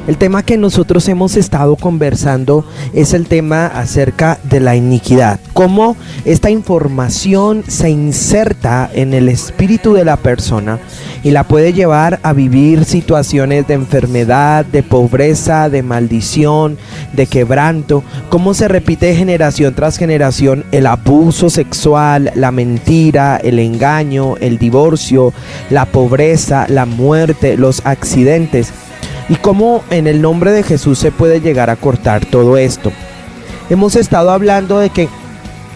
El tema que nosotros hemos estado conversando es el tema acerca de la iniquidad. Cómo esta información se inserta en el espíritu de la persona y la puede llevar a vivir situaciones de enfermedad, de pobreza, de maldición, de quebranto. Cómo se repite generación tras generación el abuso sexual, la mentira, el engaño, el divorcio, la pobreza, la muerte, los accidentes. Y cómo en el nombre de Jesús se puede llegar a cortar todo esto. Hemos estado hablando de que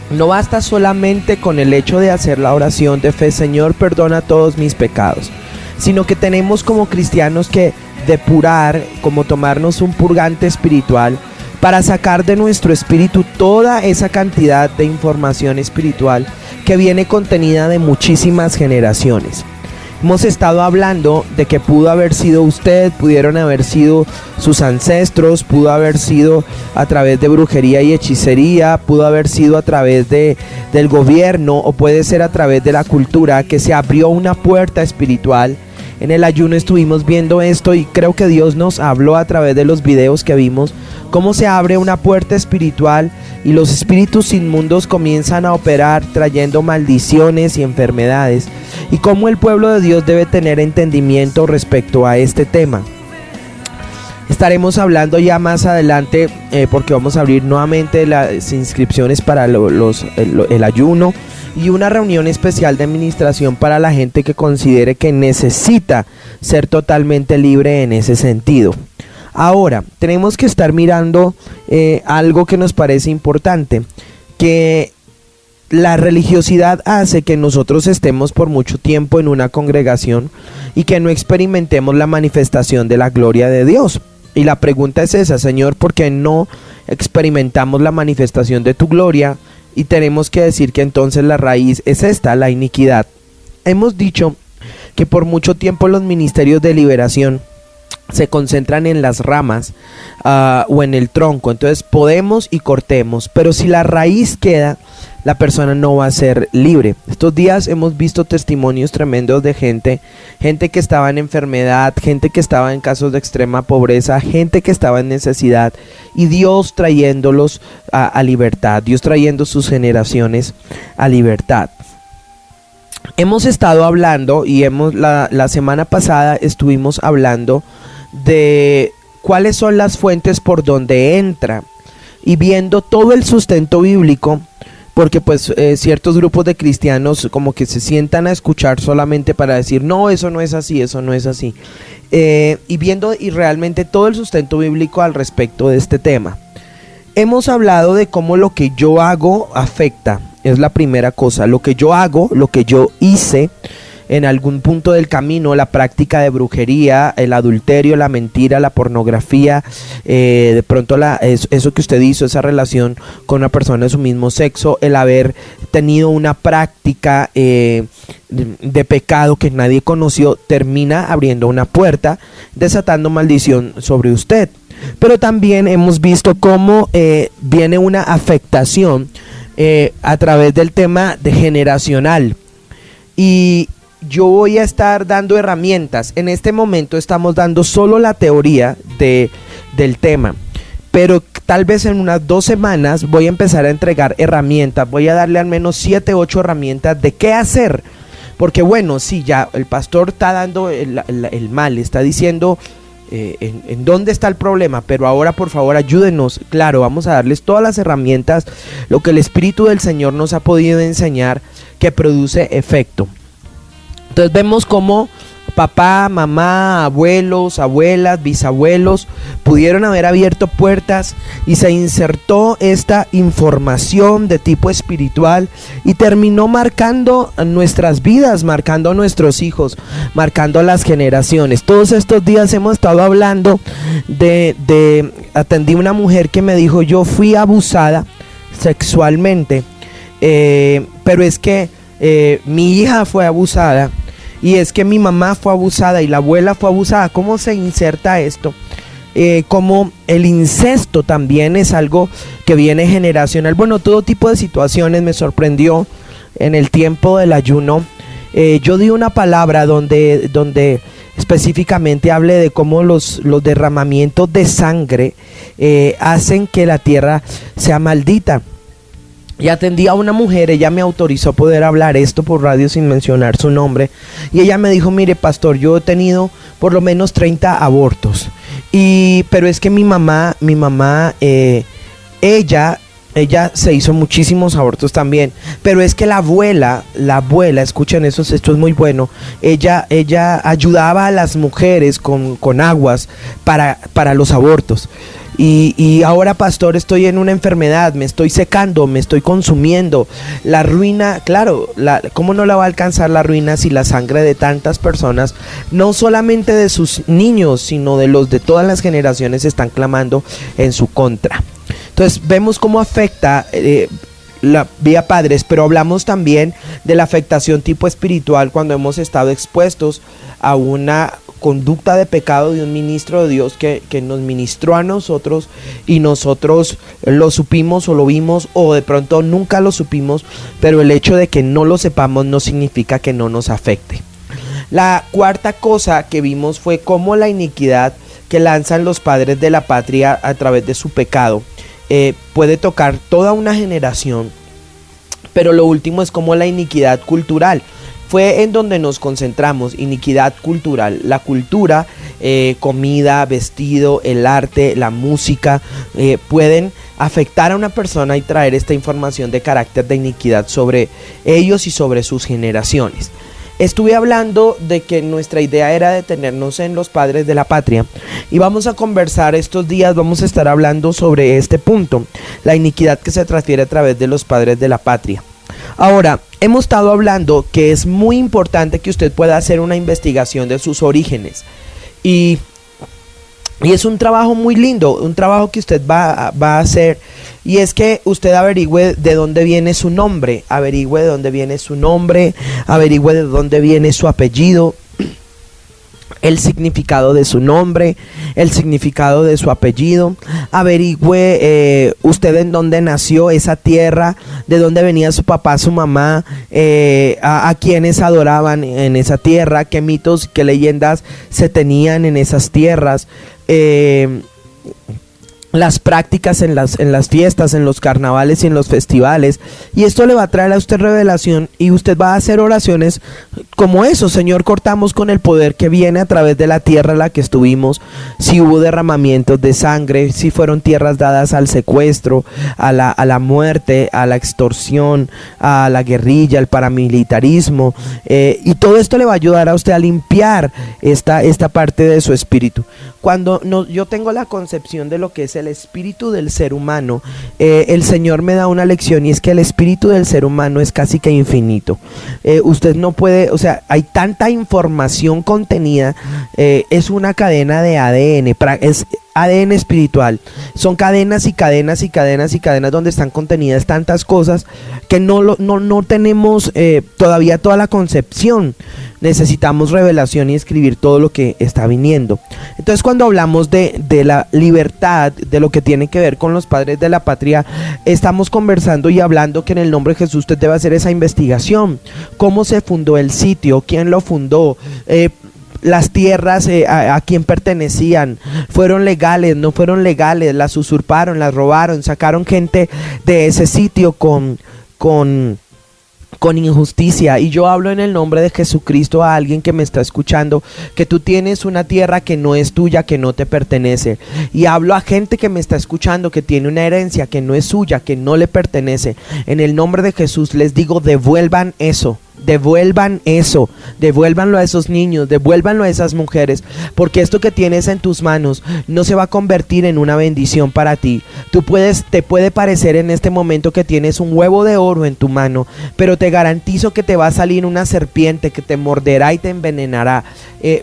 no basta solamente con el hecho de hacer la oración de fe, Señor, perdona todos mis pecados, sino que tenemos como cristianos que depurar, como tomarnos un purgante espiritual para sacar de nuestro espíritu toda esa cantidad de información espiritual que viene contenida de muchísimas generaciones. Hemos estado hablando de que pudo haber sido usted, pudieron haber sido sus ancestros, pudo haber sido a través de brujería y hechicería, pudo haber sido a través del gobierno o puede ser a través de la cultura, que se abrió una puerta espiritual. En el ayuno estuvimos viendo esto y creo que Dios nos habló a través de los videos que vimos, cómo se abre una puerta espiritual y los espíritus inmundos comienzan a operar trayendo maldiciones y enfermedades, y cómo el pueblo de Dios debe tener entendimiento respecto a este tema. Estaremos hablando ya más adelante porque vamos a abrir nuevamente las inscripciones para el ayuno y una reunión especial de administración para la gente que considere que necesita ser totalmente libre en ese sentido. Ahora, tenemos que estar mirando algo que nos parece importante, que la religiosidad hace que nosotros estemos por mucho tiempo en una congregación y que no experimentemos la manifestación de la gloria de Dios. Y la pregunta es esa, Señor, ¿por qué no experimentamos la manifestación de tu gloria? Y tenemos que decir que entonces la raíz es esta, la iniquidad. Hemos dicho que por mucho tiempo los ministerios de liberación se concentran en las ramas o en el tronco. Entonces podemos y cortemos, pero si la raíz queda, la persona no va a ser libre. Estos días hemos visto testimonios tremendos de gente que estaba en enfermedad, gente que estaba en casos de extrema pobreza, gente que estaba en necesidad, y Dios trayéndolos a libertad, Dios trayendo sus generaciones a libertad. Hemos estado hablando y la semana pasada estuvimos hablando de cuáles son las fuentes por donde entra y viendo todo el sustento bíblico, porque pues ciertos grupos de cristianos como que se sientan a escuchar solamente para decir no, eso no es así, eso no es así, y viendo y realmente todo el sustento bíblico al respecto de este tema. Hemos hablado de cómo lo que yo hago afecta, es la primera cosa, lo que yo hago, lo que yo hice en algún punto del camino, la práctica de brujería, el adulterio, la mentira, la pornografía, de pronto eso que usted hizo, esa relación con una persona de su mismo sexo, el haber tenido una práctica de pecado que nadie conoció, termina abriendo una puerta, desatando maldición sobre usted. Pero también hemos visto cómo viene una afectación a través del tema de generacional, y yo voy a estar dando herramientas. En este momento estamos dando solo la teoría del tema, pero tal vez en unas 2 semanas voy a empezar a entregar herramientas. Voy a darle al menos 7, 8 herramientas de qué hacer, porque bueno, sí, ya el pastor está dando el mal, está diciendo en dónde está el problema, pero ahora por favor ayúdenos. Claro, vamos a darles todas las herramientas, lo que el Espíritu del Señor nos ha podido enseñar que produce efecto. Entonces vemos cómo papá, mamá, abuelos, abuelas, bisabuelos pudieron haber abierto puertas y se insertó esta información de tipo espiritual y terminó marcando nuestras vidas, marcando a nuestros hijos, marcando a las generaciones. Todos estos días hemos estado hablando atendí a una mujer que me dijo: yo fui abusada sexualmente, pero es que mi hija fue abusada, y es que mi mamá fue abusada y la abuela fue abusada. ¿Cómo se inserta esto? Como el incesto también es algo que viene generacional. Bueno, todo tipo de situaciones. Me sorprendió en el tiempo del ayuno. Yo di una palabra donde específicamente hable de cómo los derramamientos de sangre hacen que la tierra sea maldita. Y atendí a una mujer, ella me autorizó poder hablar esto por radio sin mencionar su nombre, y ella me dijo: mire, pastor, yo he tenido por lo menos 30 abortos, pero es que mi mamá, ella se hizo muchísimos abortos también, pero es que la abuela, escuchen eso, esto es muy bueno, ella ayudaba a las mujeres con aguas para los abortos. Y ahora, pastor, estoy en una enfermedad, me estoy secando, me estoy consumiendo. La ruina, claro, ¿cómo no la va a alcanzar la ruina si la sangre de tantas personas, no solamente de sus niños, sino de todas las generaciones, están clamando en su contra? Entonces vemos cómo afecta la vía padres, pero hablamos también de la afectación tipo espiritual cuando hemos estado expuestos a una conducta de pecado de un ministro de Dios que nos ministró a nosotros, y nosotros lo supimos o lo vimos, o de pronto nunca lo supimos, pero el hecho de que no lo sepamos no significa que no nos afecte. La cuarta cosa que vimos fue cómo la iniquidad que lanzan los padres de la patria a través de su pecado puede tocar toda una generación. Pero lo último es como la iniquidad cultural. Fue en donde nos concentramos, iniquidad cultural. La cultura, comida, vestido, el arte, la música, pueden afectar a una persona y traer esta información de carácter de iniquidad sobre ellos y sobre sus generaciones. Estuve hablando de que nuestra idea era detenernos en los padres de la patria, y vamos a conversar estos días, vamos a estar hablando sobre este punto, la iniquidad que se transfiere a través de los padres de la patria. Ahora, hemos estado hablando que es muy importante que usted pueda hacer una investigación de sus orígenes, y es un trabajo muy lindo, un trabajo que usted va a hacer, y es que usted averigüe de dónde viene su nombre, averigüe de dónde viene su apellido, el significado de su nombre, el significado de su apellido. Averigüe usted en dónde nació, esa tierra, de dónde venía su papá, su mamá, a quienes adoraban en esa tierra, qué mitos, qué leyendas se tenían en esas tierras, las prácticas en las fiestas, en los carnavales y en los festivales. Y esto le va a traer a usted revelación, y usted va a hacer oraciones como eso: Señor, cortamos con el poder que viene a través de la tierra en la que estuvimos, si hubo derramamientos de sangre, si fueron tierras dadas al secuestro, a la muerte, a la extorsión, a la guerrilla, al paramilitarismo, y todo esto le va a ayudar a usted a limpiar esta parte de su espíritu. Cuando yo tengo la concepción de lo que es el espíritu del ser humano, el Señor me da una lección, y es que el espíritu del ser humano es casi que infinito. Usted no puede, o sea, hay tanta información contenida, es una cadena de ADN, es ADN espiritual. Son cadenas y cadenas y cadenas y cadenas donde están contenidas tantas cosas que no tenemos todavía toda la concepción. Necesitamos revelación y escribir todo lo que está viniendo. Entonces, cuando hablamos de la libertad, de lo que tiene que ver con los padres de la patria, estamos conversando y hablando que en el nombre de Jesús usted debe hacer esa investigación. ¿Cómo se fundó el sitio? ¿Quién lo fundó? Las tierras a quién pertenecían, fueron legales, no fueron legales, las usurparon, las robaron, sacaron gente de ese sitio con injusticia. Y yo hablo en el nombre de Jesucristo a alguien que me está escuchando, que tú tienes una tierra que no es tuya, que no te pertenece. Y hablo a gente que me está escuchando, que tiene una herencia que no es suya, que no le pertenece. En el nombre de Jesús les digo: devuelvan eso. Devuélvanlo a esos niños, devuélvanlo a esas mujeres, porque esto que tienes en tus manos no se va a convertir en una bendición para ti. Te puede parecer en este momento que tienes un huevo de oro en tu mano, pero te garantizo que te va a salir una serpiente que te morderá y te envenenará,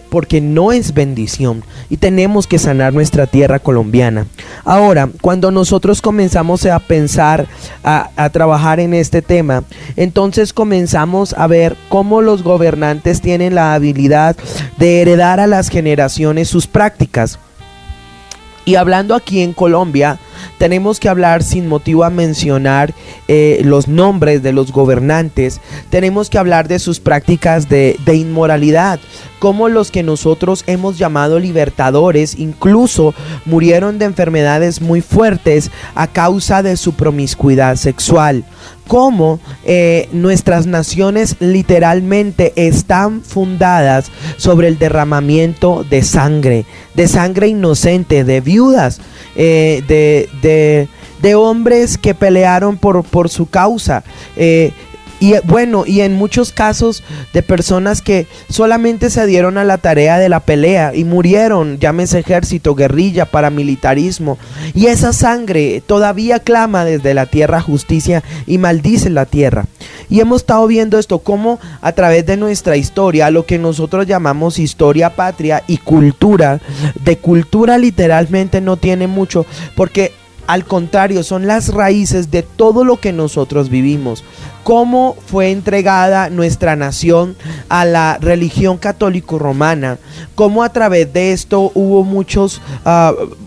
porque no es bendición, y tenemos que sanar nuestra tierra colombiana. Ahora, cuando nosotros comenzamos a pensar, a trabajar en este tema, entonces comenzamos a ver cómo los gobernantes tienen la habilidad de heredar a las generaciones sus prácticas. Y hablando aquí en Colombia, tenemos que hablar sin motivo a mencionar los nombres de los gobernantes. Tenemos que hablar de sus prácticas de inmoralidad, cómo los que nosotros hemos llamado libertadores incluso murieron de enfermedades muy fuertes a causa de su promiscuidad sexual. Cómo nuestras naciones literalmente están fundadas sobre el derramamiento de sangre inocente, de viudas, de hombres que pelearon por su causa. Y en muchos casos de personas que solamente se dieron a la tarea de la pelea y murieron, llámese ejército, guerrilla, paramilitarismo. Y esa sangre todavía clama desde la tierra justicia y maldice la tierra. Y hemos estado viendo esto, cómo a través de nuestra historia, lo que nosotros llamamos historia patria y cultura, de cultura literalmente no tiene mucho, porque al contrario, son las raíces de todo lo que nosotros vivimos. Cómo fue entregada nuestra nación a la religión católico-romana, cómo a través de esto hubo muchos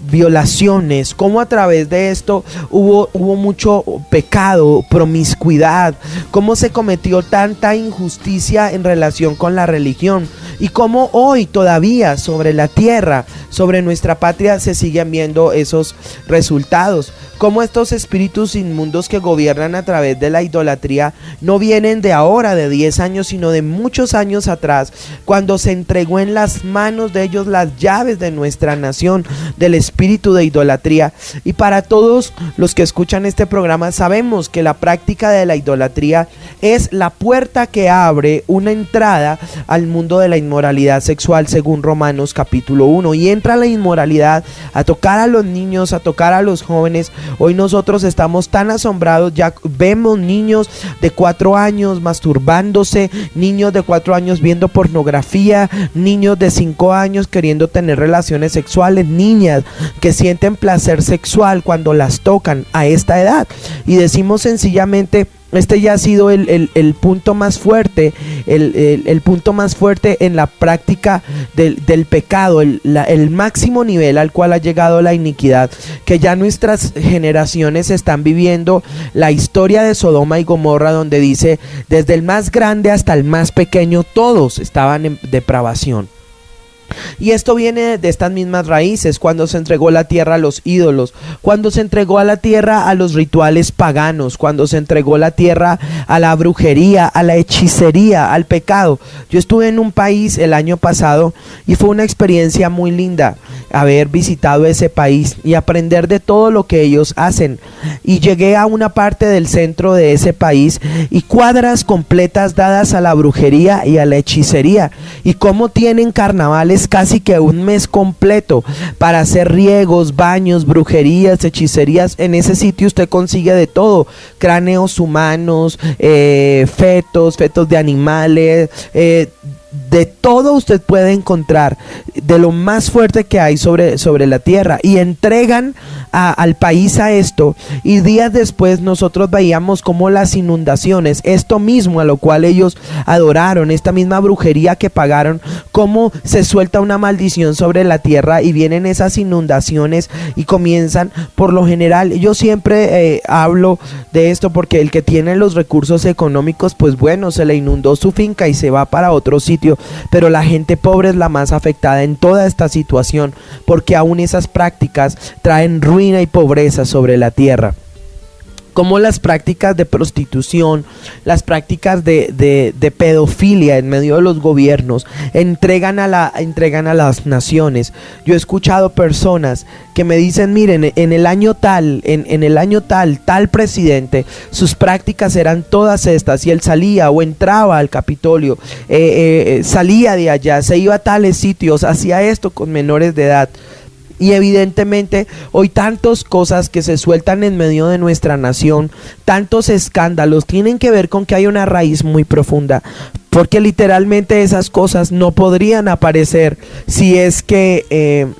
violaciones, cómo a través de esto hubo mucho pecado, promiscuidad, cómo se cometió tanta injusticia en relación con la religión, y cómo hoy todavía sobre la tierra, sobre nuestra patria, se siguen viendo esos resultados. Cómo estos espíritus inmundos que gobiernan a través de la idolatría no vienen de ahora, de 10 años, sino de muchos años atrás, cuando se entregó en las manos de ellos las llaves de nuestra nación, del espíritu de idolatría. Y para todos los que escuchan este programa, sabemos que la práctica de la idolatría es la puerta que abre una entrada al mundo de la inmoralidad sexual, según Romanos capítulo 1. Y entra la inmoralidad a tocar a los niños, a tocar a los jóvenes. Hoy nosotros estamos tan asombrados, ya vemos niños de 4 años masturbándose, niños de 4 años viendo pornografía, niños de 5 años queriendo tener relaciones sexuales, niñas que sienten placer sexual cuando las tocan a esta edad. Y decimos sencillamente, este ya ha sido el punto más fuerte, el punto más fuerte en la práctica del pecado, el máximo nivel al cual ha llegado la iniquidad, que ya nuestras generaciones están viviendo la historia de Sodoma y Gomorra, donde dice, desde el más grande hasta el más pequeño, todos estaban en depravación. Y esto viene de estas mismas raíces, cuando se entregó la tierra a los ídolos, cuando se entregó a la tierra a los rituales paganos, cuando se entregó la tierra a la brujería, a la hechicería, al pecado. Yo estuve en un país el año pasado y fue una experiencia muy linda haber visitado ese país y aprender de todo lo que ellos hacen. Y llegué a una parte del centro de ese país y cuadras completas dadas a la brujería y a la hechicería, y cómo tienen carnavales casi que un mes completo para hacer riegos, baños, brujerías, hechicerías. En ese sitio usted consigue de todo: cráneos humanos, fetos de animales, de todo usted puede encontrar, de lo más fuerte que hay sobre la tierra. Y entregan al país a esto, y días después nosotros veíamos como las inundaciones, esto mismo a lo cual ellos adoraron, esta misma brujería que pagaron, cómo se suelta una maldición sobre la tierra y vienen esas inundaciones y comienzan, por lo general, yo siempre hablo de esto porque el que tiene los recursos económicos, pues bueno, se le inundó su finca y se va para otro sitio, pero la gente pobre es la más afectada en toda esta situación, porque aún esas prácticas traen ruina y pobreza sobre la tierra. Como las prácticas de prostitución, las prácticas de pedofilia en medio de los gobiernos entregan a las naciones. Yo he escuchado personas que me dicen, miren, en el año tal, tal presidente, sus prácticas eran todas estas, y él salía o entraba al Capitolio, salía de allá, se iba a tales sitios, hacía esto con menores de edad. Y evidentemente hoy tantas cosas que se sueltan en medio de nuestra nación, tantos escándalos, tienen que ver con que hay una raíz muy profunda, porque literalmente esas cosas no podrían aparecer si es que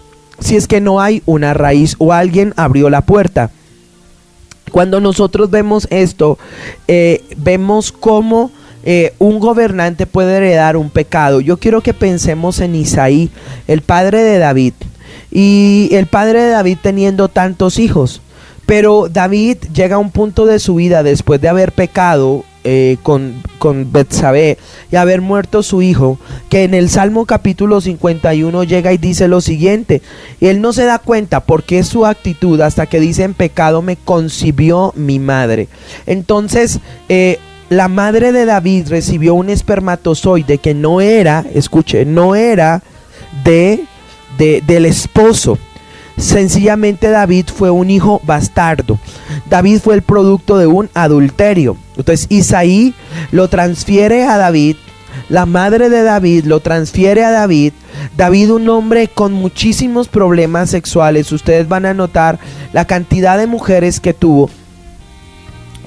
no hay una raíz o alguien abrió la puerta. Cuando nosotros vemos esto, vemos cómo un gobernante puede heredar un pecado. Yo quiero que pensemos en Isaí, el padre de David. Y el padre de David teniendo tantos hijos, pero David llega a un punto de su vida después de haber pecado con Betsabé y haber muerto su hijo, que en el Salmo capítulo 51 llega y dice lo siguiente, y él no se da cuenta porque es su actitud hasta que dice: en pecado me concibió mi madre. Entonces la madre de David recibió un espermatozoide que no era, escuche, no era del esposo. Sencillamente David fue un hijo bastardo. David fue el producto de un adulterio. Entonces Isaí lo transfiere a David. La madre de David lo transfiere a David. David, un hombre con muchísimos problemas sexuales. Ustedes van a notar la cantidad de mujeres que tuvo.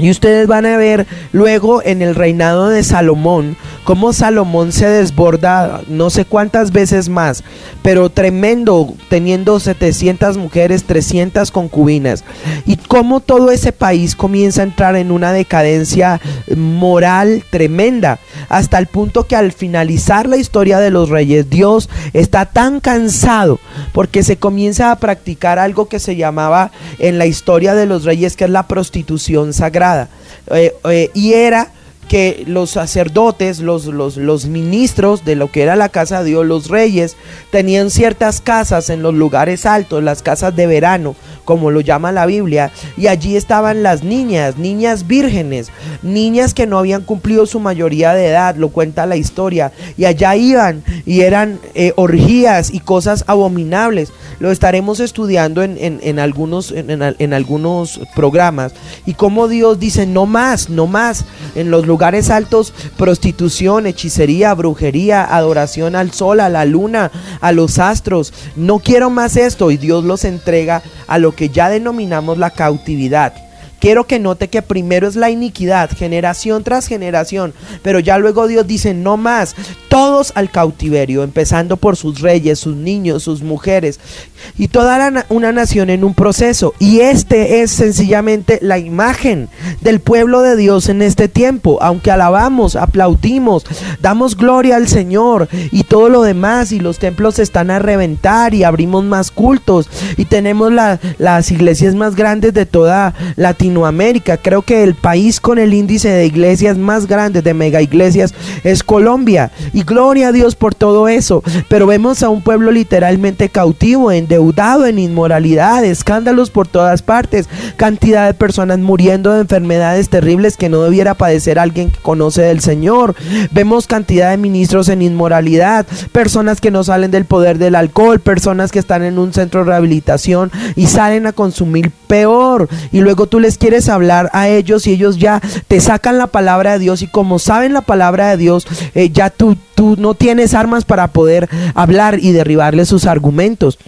Y ustedes van a ver luego en el reinado de Salomón, cómo Salomón se desborda no sé cuántas veces más, pero tremendo, teniendo 700 mujeres, 300 concubinas. Y cómo todo ese país comienza a entrar en una decadencia moral tremenda, hasta el punto que al finalizar la historia de los reyes, Dios está tan cansado porque se comienza a practicar algo que se llamaba en la historia de los reyes, que es la prostitución sagrada. Y era que los sacerdotes, los ministros de lo que era la casa de Dios, los reyes, tenían ciertas casas en los lugares altos, las casas de verano, como lo llama la Biblia, y allí estaban las niñas vírgenes, niñas que no habían cumplido su mayoría de edad, lo cuenta la historia, y allá iban y eran orgías y cosas abominables. Lo estaremos estudiando en algunos programas, y cómo Dios dice: no más, en los lugares altos, prostitución, hechicería, brujería, adoración al sol, a la luna, a los astros, no quiero más esto, y Dios los entrega a lo que ya denominamos la cautividad. Quiero que note que primero es la iniquidad, generación tras generación, pero ya luego Dios dice: no más, todos al cautiverio, empezando por sus reyes, sus niños, sus mujeres, y toda una nación en un proceso. Y este es sencillamente la imagen del pueblo de Dios en este tiempo. Aunque alabamos, aplaudimos, damos gloria al Señor y todo lo demás, y los templos están a reventar y abrimos más cultos y tenemos las iglesias más grandes de toda Latinoamérica. Creo que el país con el índice de iglesias más grandes, de mega iglesias, es Colombia, y gloria a Dios por todo eso. Pero vemos a un pueblo literalmente cautivo, endeudado en inmoralidad, escándalos por todas partes, cantidad de personas muriendo de enfermedades terribles que no debiera padecer alguien que conoce del Señor. Vemos cantidad de ministros en inmoralidad, personas que no salen del poder del alcohol, personas que están en un centro de rehabilitación y salen a consumir peor, y luego tú les quieres hablar a ellos y ellos ya te sacan la palabra de Dios, y como saben la palabra de Dios, ya tú no tienes armas para poder hablar y derribarle sus argumentos.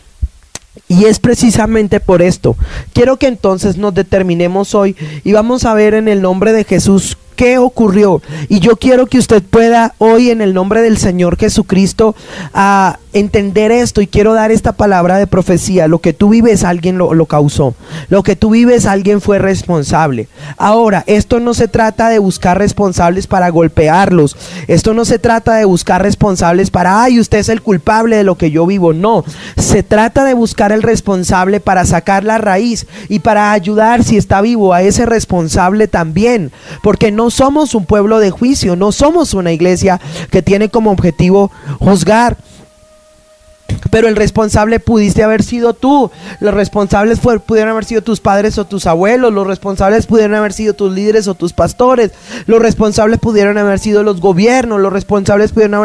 Y es precisamente por esto. Quiero que entonces nos determinemos hoy y vamos a ver en el nombre de Jesús qué ocurrió. Y yo quiero que usted pueda hoy, en el nombre del Señor Jesucristo, a entender esto, y quiero dar esta palabra de profecía. Lo que tú vives, alguien lo causó. Lo que tú vives, alguien fue responsable. Ahora, esto no se trata de buscar responsables para golpearlos. Esto no se trata de buscar responsables para: ay, usted es el culpable de lo que yo vivo. No, se trata de buscar el responsable para sacar la raíz y para ayudar, si está vivo, a ese responsable también. Porque no somos un pueblo de juicio, no somos una iglesia que tiene como objetivo juzgar. Pero el responsable pudiste haber sido tú. Los responsables pudieron haber sido tus padres o tus abuelos. Los responsables pudieron haber sido tus líderes o tus pastores. Los responsables pudieron haber sido los gobiernos. Los responsables pudo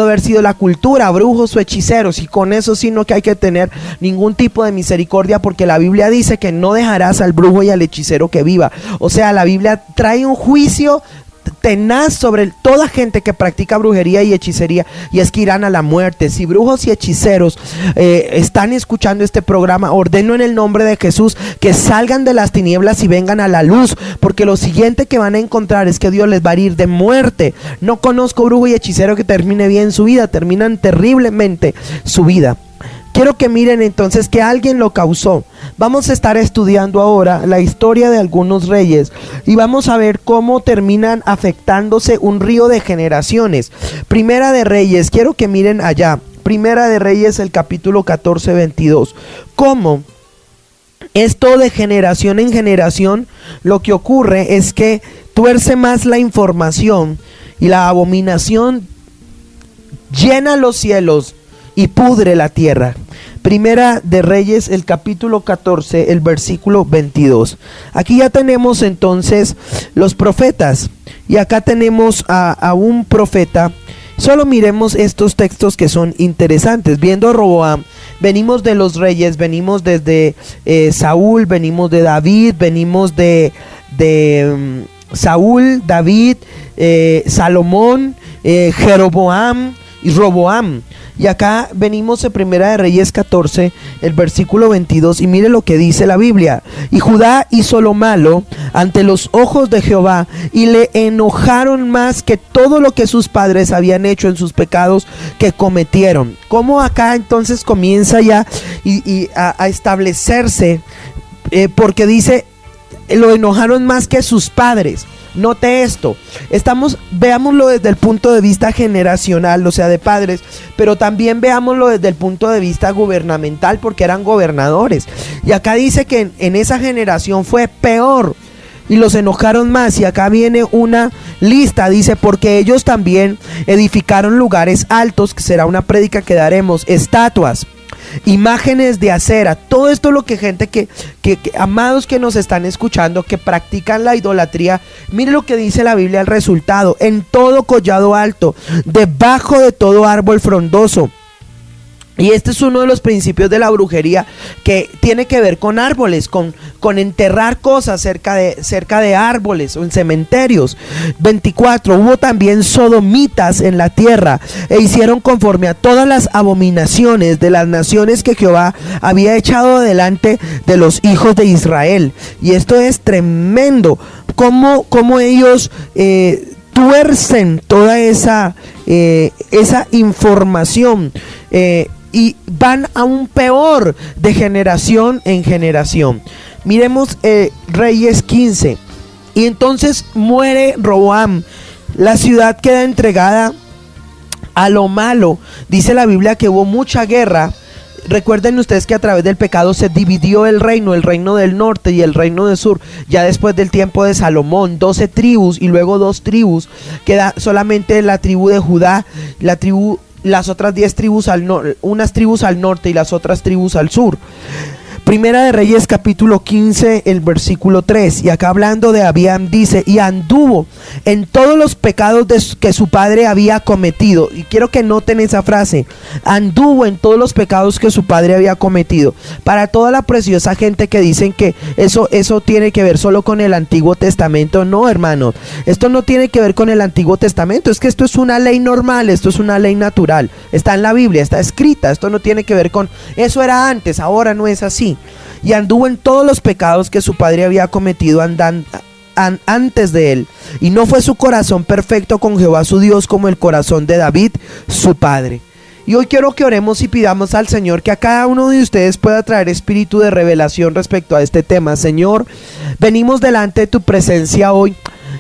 haber sido la cultura, brujos o hechiceros. Y con eso sí no que hay que tener ningún tipo de misericordia, porque la Biblia dice que no dejarás al brujo y al hechicero que viva. O sea, la Biblia trae un juicio tenaz sobre toda gente que practica brujería y hechicería, y es que irán a la muerte. Si brujos y hechiceros están escuchando este programa, ordeno en el nombre de Jesús que salgan de las tinieblas y vengan a la luz, porque lo siguiente que van a encontrar es que Dios les va a herir de muerte. No conozco brujo y hechicero que termine bien su vida, terminan terriblemente su vida. Quiero que miren entonces que alguien lo causó. Vamos a estar estudiando ahora la historia de algunos reyes y vamos a ver cómo terminan afectándose un río de generaciones. Primera de Reyes, quiero que miren allá. Primera de Reyes, el capítulo 14, 22. Cómo esto de generación en generación, lo que ocurre es que tuerce más la información y la abominación llena los cielos y pudre la tierra. Primera de Reyes, el capítulo 14, el versículo 22. Aquí ya tenemos entonces los profetas. Y acá tenemos a un profeta. Solo miremos estos textos que son interesantes. Viendo a Roboam, venimos de los reyes, venimos desde Saúl, venimos de David, venimos de Saúl, David, Salomón, Jeroboam y Roboam. Y acá venimos en Primera de Reyes 14, el versículo 22, y mire lo que dice la Biblia. Y Judá hizo lo malo ante los ojos de Jehová, y le enojaron más que todo lo que sus padres habían hecho en sus pecados que cometieron. Como acá entonces comienza ya a establecerse, porque dice, lo enojaron más que sus padres. Note esto, veámoslo desde el punto de vista generacional, o sea, de padres, pero también veámoslo desde el punto de vista gubernamental, porque eran gobernadores. Y acá dice que en esa generación fue peor y los enojaron más. Y acá viene una lista, dice, porque ellos también edificaron lugares altos, que será una prédica que daremos, estatuas, imágenes de acera. Todo esto es lo que gente que amados que nos están escuchando, que practican la idolatría. Mire lo que dice la Biblia, el resultado: en todo collado alto, debajo de todo árbol frondoso. Y este es uno de los principios de la brujería, que tiene que ver con árboles, con enterrar cosas cerca de árboles o en cementerios. 24. Hubo también sodomitas en la tierra, e hicieron conforme a todas las abominaciones de las naciones que Jehová había echado delante de los hijos de Israel. Y esto es tremendo, como ellos tuercen toda esa información, y van aún peor de generación en generación. Miremos Reyes 15. Y entonces muere Roboam, la ciudad queda entregada a lo malo. Dice la Biblia que hubo mucha guerra. Recuerden ustedes que a través del pecado se dividió el reino del norte y el reino del sur. Ya después del tiempo de Salomón, 12 tribus y luego 2 tribus. Queda solamente la tribu de Judá, las otras 10 tribus unas tribus al norte y las otras tribus al sur. Primera de Reyes capítulo 15, el versículo 3. Y acá hablando de Abiam dice: y anduvo en todos los pecados que su padre había cometido. Y quiero que noten esa frase: anduvo en todos los pecados que su padre había cometido. Para toda la preciosa gente que dicen que eso tiene que ver solo con el Antiguo Testamento. No, hermanos, esto no tiene que ver con el Antiguo Testamento. Es que esto es una ley normal, esto es una ley natural. Está en la Biblia, está escrita. Esto no tiene que ver con eso, era antes, ahora no es así. Y anduvo en todos los pecados que su padre había cometido antes de él. Y no fue su corazón perfecto con Jehová su Dios como el corazón de David su padre. Y hoy quiero que oremos y pidamos al Señor que a cada uno de ustedes pueda traer espíritu de revelación respecto a este tema. Señor, venimos delante de tu presencia hoy.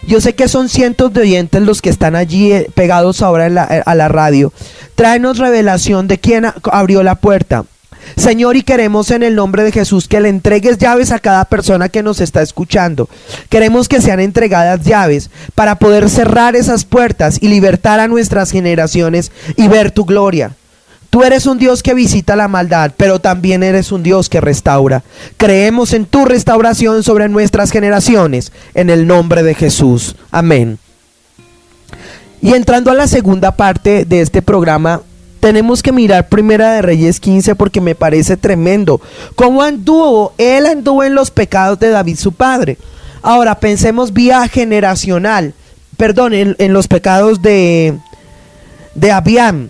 Yo sé que son cientos de oyentes los que están allí pegados ahora a la radio. Tráenos revelación de quién abrió la puerta. Señor, y queremos en el nombre de Jesús que le entregues llaves a cada persona que nos está escuchando. Queremos que sean entregadas llaves para poder cerrar esas puertas y libertar a nuestras generaciones y ver tu gloria. Tú eres un Dios que visita la maldad, pero también eres un Dios que restaura. Creemos en tu restauración sobre nuestras generaciones, en el nombre de Jesús. Amén. Y entrando a la segunda parte de este programa, tenemos que mirar Primera de Reyes 15, porque me parece tremendo cómo él anduvo en los pecados de David su padre. Ahora pensemos vía generacional, en los pecados de Abiam.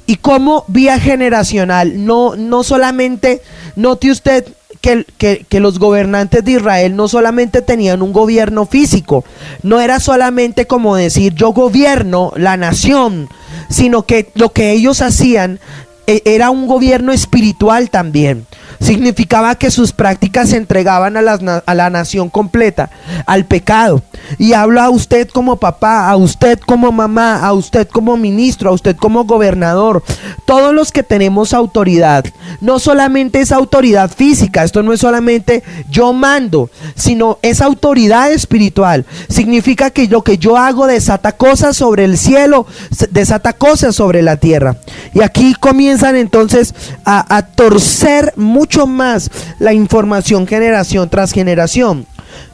Y cómo vía generacional, no solamente, note usted que los gobernantes de Israel no solamente tenían un gobierno físico, no era solamente como decir yo gobierno la nación, sino que lo que ellos hacían era un gobierno espiritual también. Significaba que sus prácticas se entregaban a la nación completa, al pecado. Y hablo a usted como papá, a usted como mamá, a usted como ministro, a usted como gobernador, todos los que tenemos autoridad. No solamente es autoridad física, esto no es solamente yo mando, sino es autoridad espiritual. Significa que lo que yo hago desata cosas sobre el cielo, desata cosas sobre la tierra. Y aquí comienzan entonces a torcer mucho más la información generación tras generación.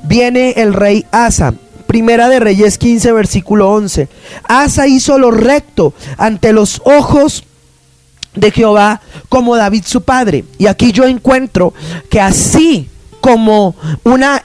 Viene el rey Asa. Primera de Reyes 15, versículo 11. Asa hizo lo recto ante los ojos de Jehová, como David su padre. Y aquí yo encuentro que así como una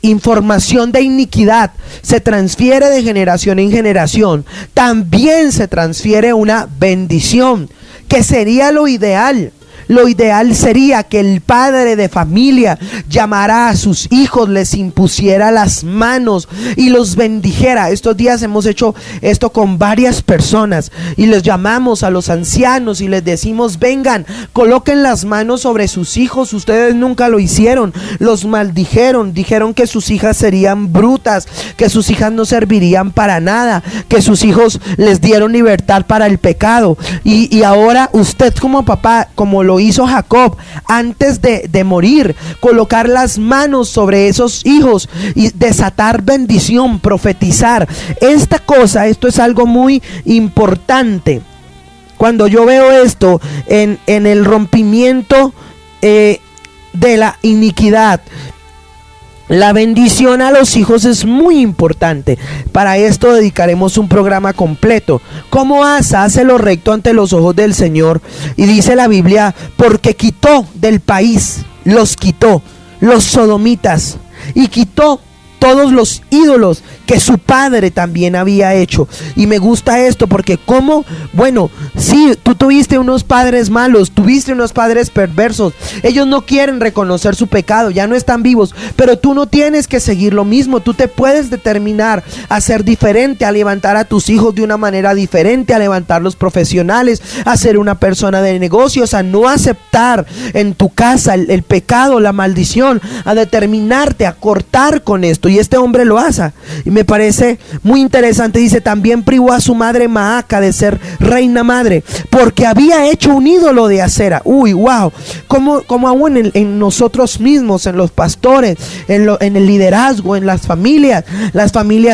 información de iniquidad se transfiere de generación en generación, también se transfiere una bendición, que sería lo ideal. Lo ideal sería que el padre de familia llamara a sus hijos, les impusiera las manos y los bendijera. Estos días hemos hecho esto con varias personas y les llamamos a los ancianos y les decimos: vengan, coloquen las manos sobre sus hijos. Ustedes nunca lo hicieron, los maldijeron, dijeron que sus hijas serían brutas, que sus hijas no servirían para nada, que sus hijos les dieron libertad para el pecado. Y ahora usted como papá, como lo hizo Jacob antes de morir, colocar las manos sobre esos hijos y desatar bendición, profetizar. Esto es algo muy importante. Cuando yo veo esto en el rompimiento de la iniquidad, la bendición a los hijos es muy importante. Para esto dedicaremos un programa completo. Cómo Asa hace lo recto ante los ojos del Señor. Y dice la Biblia: porque quitó del país, los sodomitas, y quitó todos los ídolos que su padre también había hecho. Y me gusta esto porque sí, tú tuviste unos padres malos, tuviste unos padres perversos, ellos no quieren reconocer su pecado, ya no están vivos, pero tú no tienes que seguir lo mismo. Tú te puedes determinar a ser diferente, a levantar a tus hijos de una manera diferente, a levantarlos profesionales, a ser una persona de negocios, a no aceptar en tu casa el pecado, la maldición, a determinarte a cortar con esto. Y este hombre lo hace y me parece muy interesante. Dice: también privó a su madre Maaca de ser reina madre, porque había hecho un ídolo de acera. Uy, wow, como aún en nosotros mismos, en los pastores, en el liderazgo, en las familias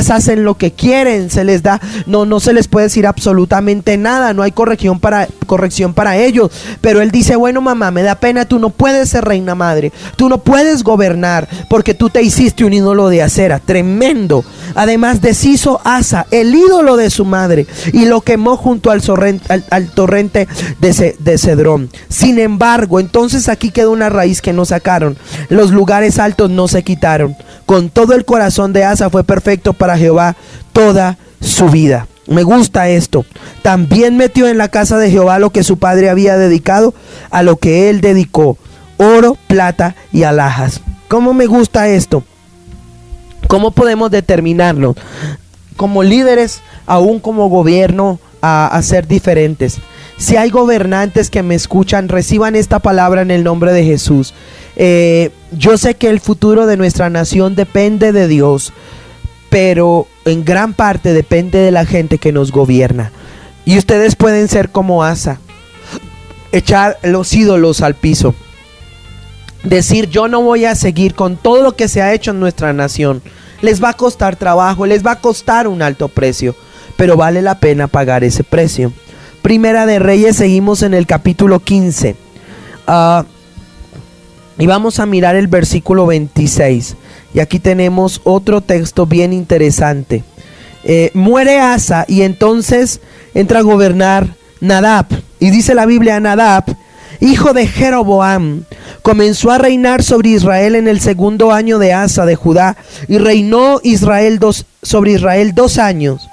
hacen lo que quieren, se les da, no se les puede decir absolutamente nada, no hay corrección para ellos. Pero él dice: bueno, mamá, me da pena, tú no puedes ser reina madre, tú no puedes gobernar porque tú te hiciste un ídolo de acera. Tremendo. Además, deshizo Asa el ídolo de su madre y lo quemó junto al torrente de Cedrón. Sin embargo, entonces aquí quedó una raíz que no sacaron: los lugares altos no se quitaron. Con todo el corazón de Asa fue perfecto para Jehová toda su vida. Me gusta esto. También metió en la casa de Jehová lo que su padre había dedicado, a lo que él dedicó: oro, plata y alhajas. ¿Cómo me gusta esto? ¿Cómo podemos determinarlo? Como líderes, aún como gobierno, a ser diferentes. Si hay gobernantes que me escuchan, reciban esta palabra en el nombre de Jesús. Yo sé que el futuro de nuestra nación depende de Dios, pero en gran parte depende de la gente que nos gobierna. Y ustedes pueden ser como Asa, echar los ídolos al piso, decir: yo no voy a seguir con todo lo que se ha hecho en nuestra nación. Les va a costar trabajo, les va a costar un alto precio, pero vale la pena pagar ese precio. Primera de Reyes, seguimos en el capítulo 15. Y vamos a mirar el versículo 26. Y aquí tenemos otro texto bien interesante. Muere Asa y entonces entra a gobernar Nadab. Y dice la Biblia: Nadab, hijo de Jeroboam, comenzó a reinar sobre Israel en el segundo año de Asa de Judá, y reinó sobre Israel 2 años.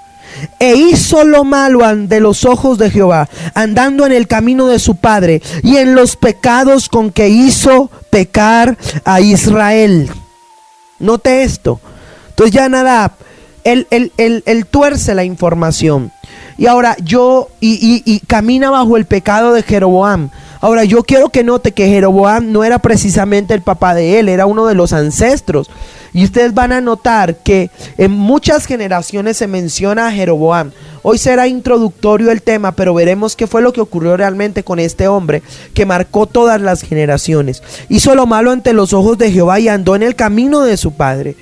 E hizo lo malo ante los ojos de Jehová, andando en el camino de su padre y en los pecados con que hizo pecar a Israel. Note esto. Entonces ya Nadab, él tuerce la información. Y ahora y camina bajo el pecado de Jeroboam. Ahora yo quiero que note que Jeroboam no era precisamente el papá de él, era uno de los ancestros. Y ustedes van a notar que en muchas generaciones se menciona a Jeroboam. Hoy será introductorio el tema, pero veremos qué fue lo que ocurrió realmente con este hombre que marcó todas las generaciones. Hizo lo malo ante los ojos de Jehová y andó en el camino de su padre.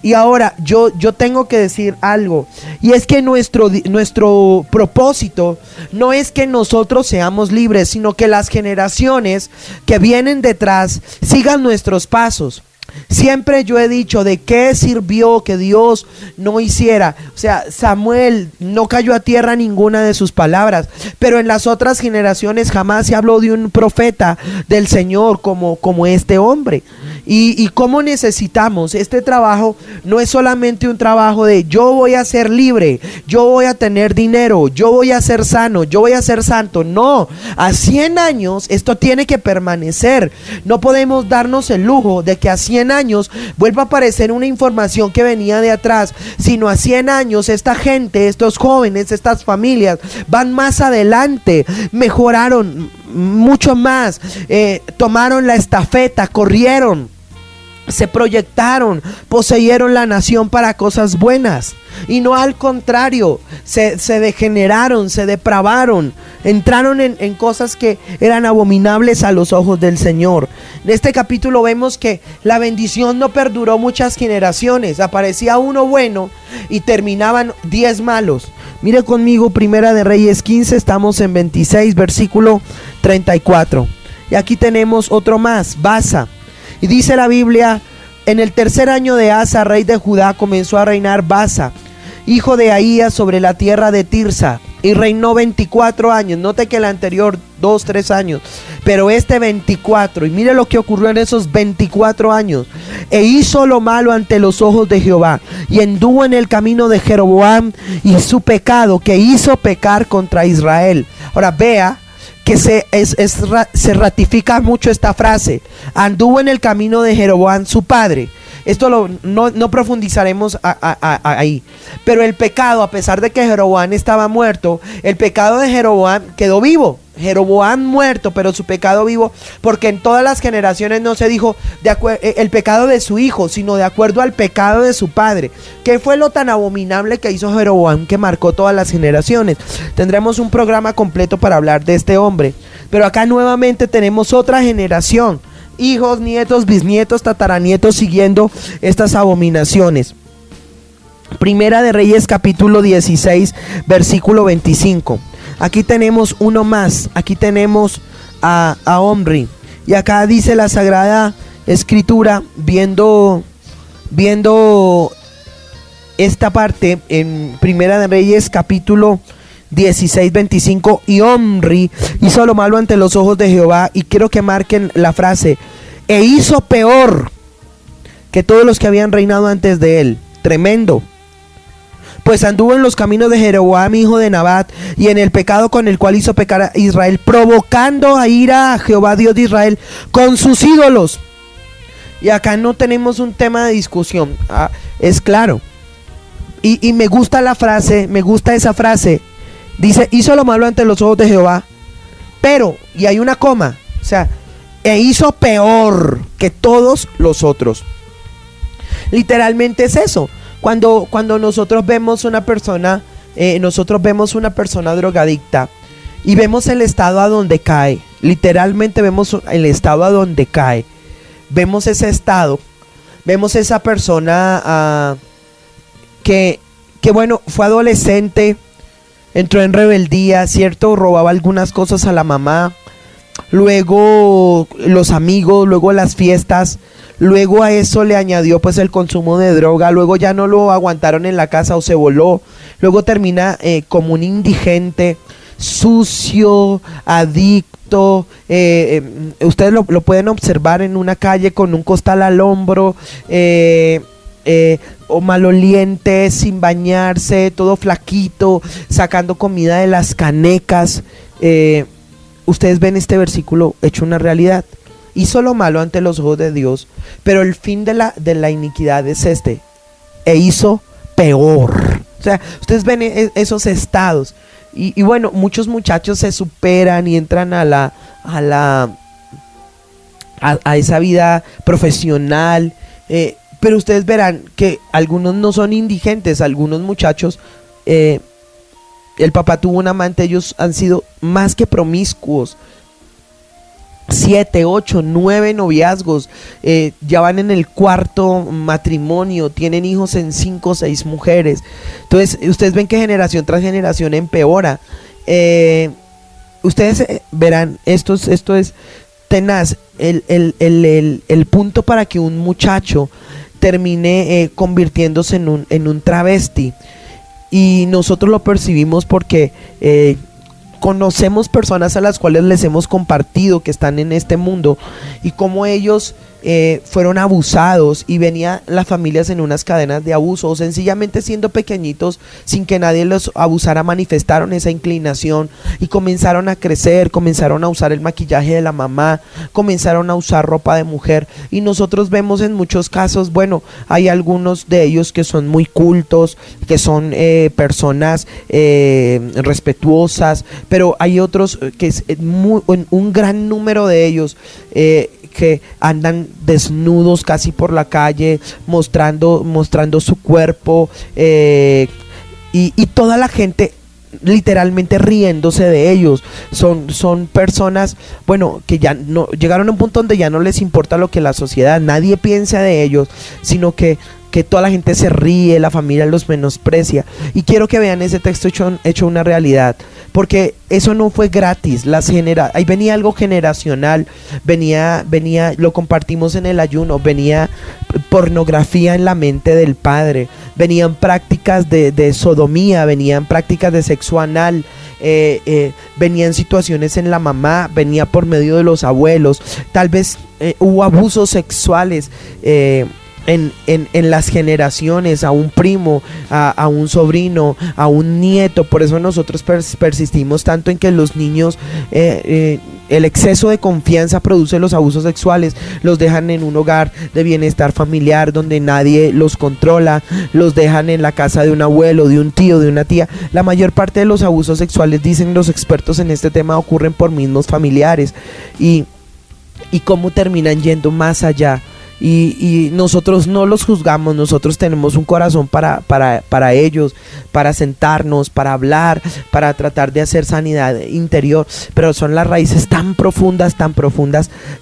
Y ahora yo tengo que decir algo, y es que nuestro propósito no es que nosotros seamos libres, sino que las generaciones que vienen detrás sigan nuestros pasos. Siempre yo he dicho, ¿de qué sirvió que Dios no hiciera? O sea, Samuel no cayó a tierra ninguna de sus palabras, pero en las otras generaciones jamás se habló de un profeta del Señor como este hombre. Y cómo necesitamos este trabajo. No es solamente un trabajo de yo voy a ser libre, yo voy a tener dinero, yo voy a ser sano, yo voy a ser santo. No, a 100 años esto tiene que permanecer. No podemos darnos el lujo de que a 100 años vuelva a aparecer una información que venía de atrás, sino a 100 años esta gente, estos jóvenes, estas familias van más adelante, mejoraron mucho más, tomaron la estafeta, corrieron, se proyectaron, poseyeron la nación para cosas buenas, y no al contrario, se degeneraron, se depravaron, entraron en cosas que eran abominables a los ojos del Señor. En este capítulo vemos que la bendición no perduró muchas generaciones, aparecía uno bueno y terminaban 10 malos. Mire conmigo Primera de Reyes 15, estamos en 26, versículo 34. Y aquí tenemos otro más, Baasa. Y dice la Biblia, en el tercer año de Asa, rey de Judá, comenzó a reinar Baasa, hijo de Ahías, sobre la tierra de Tirsa, y reinó 24 años. Note que el anterior 2-3 años, pero este 24. Y mire lo que ocurrió en esos 24 años. E hizo lo malo ante los ojos de Jehová, y anduvo en el camino de Jeroboam, y su pecado, que hizo pecar contra Israel. Ahora vea que se ratifica mucho esta frase: anduvo en el camino de Jeroboam su padre. Esto no profundizaremos ahí. Pero el pecado, a pesar de que Jeroboam estaba muerto, el pecado de Jeroboam quedó vivo. Jeroboam muerto, pero su pecado vivo, porque en todas las generaciones no se dijo el pecado de su hijo, sino de acuerdo al pecado de su padre. ¿Qué fue lo tan abominable que hizo Jeroboam que marcó todas las generaciones? Tendremos un programa completo para hablar de este hombre, pero acá nuevamente tenemos otra generación, hijos, nietos, bisnietos, tataranietos, siguiendo estas abominaciones. Primera de Reyes capítulo 16, versículo 25. Aquí tenemos uno más, aquí tenemos a Omri. Y acá dice la Sagrada Escritura, viendo esta parte en Primera de Reyes capítulo 16, 25. Y Omri hizo lo malo ante los ojos de Jehová. Y quiero que marquen la frase: e hizo peor que todos los que habían reinado antes de él. Tremendo. Pues anduvo en los caminos de Jeroboam, hijo de Nabat, y en el pecado con el cual hizo pecar a Israel, provocando a ira a Jehová Dios de Israel con sus ídolos. Y acá no tenemos un tema de discusión, es claro. Y me gusta la frase, me gusta esa frase. Dice, hizo lo malo ante los ojos de Jehová, pero, y hay una coma, o sea, e hizo peor que todos los otros. Literalmente es eso. Cuando nosotros vemos una persona, drogadicta y vemos el estado a donde cae, literalmente vemos el estado a donde cae, vemos ese estado, vemos esa persona que bueno, fue adolescente, entró en rebeldía, ¿cierto? Robaba algunas cosas a la mamá, luego los amigos, luego las fiestas. Luego a eso le añadió pues el consumo de droga, luego ya no lo aguantaron en la casa o se voló, luego termina como un indigente, sucio, adicto, ustedes lo pueden observar en una calle con un costal al hombro, o maloliente, sin bañarse, todo flaquito, sacando comida de las canecas. Ustedes ven este versículo hecho una realidad. Hizo lo malo ante los ojos de Dios, pero el fin de la iniquidad es e hizo peor. O sea, ustedes ven esos estados y bueno, muchos muchachos se superan y entran a esa vida profesional, pero ustedes verán que algunos no son indigentes, algunos muchachos, el papá tuvo un amante, ellos han sido más que promiscuos, 7, 8, 9 noviazgos, ya van en el 4º matrimonio, tienen hijos en 5 o 6 mujeres. Entonces ustedes ven que generación tras generación empeora. Ustedes verán, esto es tenaz. El punto para que un muchacho termine convirtiéndose en un travesti, y nosotros lo percibimos porque conocemos personas a las cuales les hemos compartido que están en este mundo y cómo ellos fueron abusados, y venían las familias en unas cadenas de abuso, o sencillamente siendo pequeñitos sin que nadie los abusara, manifestaron esa inclinación y comenzaron a crecer, comenzaron a usar el maquillaje de la mamá, comenzaron a usar ropa de mujer. Y nosotros vemos en muchos casos, bueno, hay algunos de ellos que son muy cultos, que son personas respetuosas, pero hay otros que un gran número de ellos que andan desnudos casi por la calle, mostrando su cuerpo, y toda la gente literalmente riéndose de ellos. Son personas, bueno, que ya no llegaron a un punto donde ya no les importa lo que la sociedad, nadie piensa de ellos, sino que toda la gente se ríe, la familia los menosprecia. Y quiero que vean ese texto hecho una realidad, porque eso no fue gratis. Ahí venía algo generacional, venía, lo compartimos en el ayuno, venía pornografía en la mente del padre, venían prácticas de sodomía, venían prácticas de sexo anal, venían situaciones en la mamá, venía por medio de los abuelos, tal vez hubo abusos sexuales en las generaciones, a un primo, a un sobrino, a un nieto. Por eso nosotros persistimos tanto en que los niños, el exceso de confianza produce los abusos sexuales, los dejan en un hogar de bienestar familiar donde nadie los controla, los dejan en la casa de un abuelo, de un tío, de una tía. La mayor parte de los abusos sexuales, dicen los expertos en este tema, ocurren por mismos familiares, y cómo terminan yendo más allá. Y nosotros no los juzgamos, nosotros tenemos un corazón para ellos, para sentarnos, para hablar, para tratar de hacer sanidad interior, pero son las raíces tan profundas,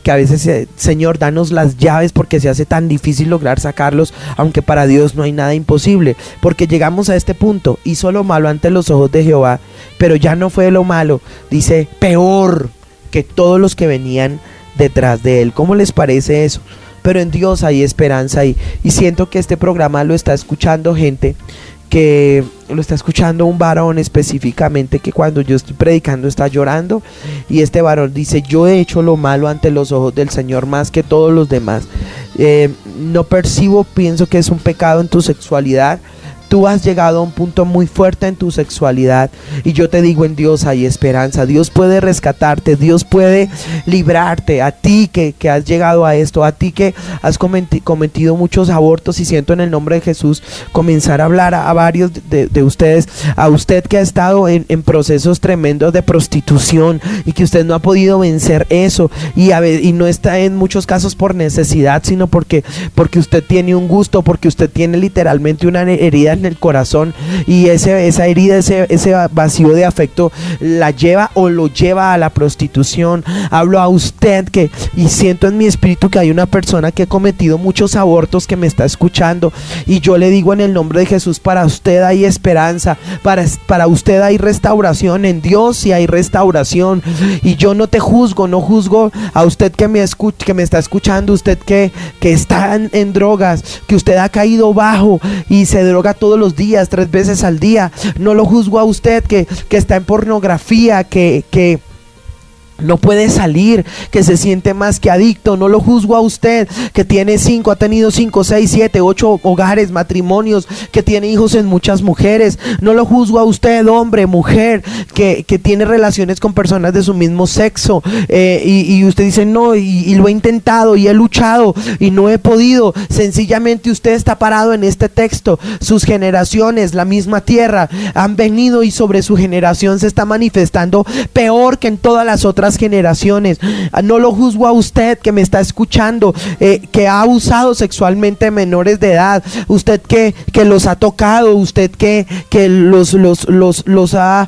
que a veces, Señor, danos las llaves, porque se hace tan difícil lograr sacarlos, aunque para Dios no hay nada imposible, porque llegamos a este punto: hizo lo malo ante los ojos de Jehová, pero ya no fue lo malo, dice, peor que todos los que venían detrás de él. ¿Cómo les parece eso? Pero en Dios hay esperanza, y siento que este programa lo está escuchando gente, que lo está escuchando un varón específicamente, que cuando yo estoy predicando está llorando, y este varón dice: yo he hecho lo malo ante los ojos del Señor más que todos los demás. No percibo, pienso que es un pecado en tu sexualidad. Tú has llegado a un punto muy fuerte en tu sexualidad, y yo te digo, en Dios hay esperanza. Dios puede rescatarte, Dios puede librarte. A ti que has llegado a esto, a ti que has cometido muchos abortos, y siento en el nombre de Jesús comenzar a hablar a varios de ustedes, a usted que ha estado en procesos tremendos de prostitución y que usted no ha podido vencer eso, y no está en muchos casos por necesidad, sino porque usted tiene un gusto, porque usted tiene literalmente una herida en el corazón, y esa herida, ese vacío de afecto la lleva o lo lleva a la prostitución. Hablo a usted y siento en mi espíritu que hay una persona que ha cometido muchos abortos que me está escuchando, y yo le digo en el nombre de Jesús: para usted hay esperanza, para usted hay restauración. En Dios sí hay restauración, y yo no te juzgo, no juzgo a usted que me está escuchando, usted que está en drogas, que usted ha caído bajo y se droga todos los días, 3 veces al día. No lo juzgo a usted que está en pornografía, que no puede salir, que se siente más que adicto. No lo juzgo a usted, que tiene ha tenido 5, 6, 7, 8 hogares, matrimonios, que tiene hijos en muchas mujeres. No lo juzgo a usted, hombre, mujer, que tiene relaciones con personas de su mismo sexo, y usted dice no, y lo he intentado y he luchado y no he podido. Sencillamente usted está parado en este texto. Sus generaciones, la misma tierra, han venido y sobre su generación se está manifestando peor que en todas las otras generaciones. No lo juzgo a usted que me está escuchando, que ha abusado sexualmente de menores de edad, usted que los ha tocado, usted que los ha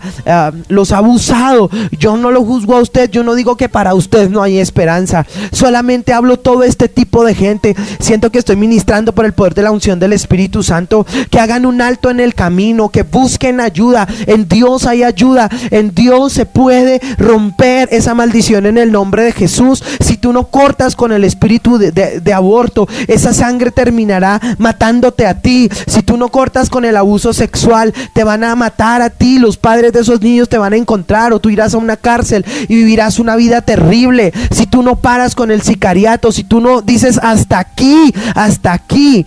abusado. Yo no lo juzgo a usted, yo no digo que para usted no hay esperanza, solamente hablo todo este tipo de gente. Siento que estoy ministrando por el poder de la unción del Espíritu Santo, que hagan un alto en el camino, que busquen ayuda. En Dios hay ayuda, en Dios se puede romper esa maldición en el nombre de Jesús. Si tú no cortas con el espíritu de aborto, esa sangre terminará matándote a ti. Si tú no cortas con el abuso sexual, te van a matar a ti. Los padres de esos niños te van a encontrar, o tú irás a una cárcel y vivirás una vida terrible. Si tú no paras con el sicariato, si tú no dices hasta aquí,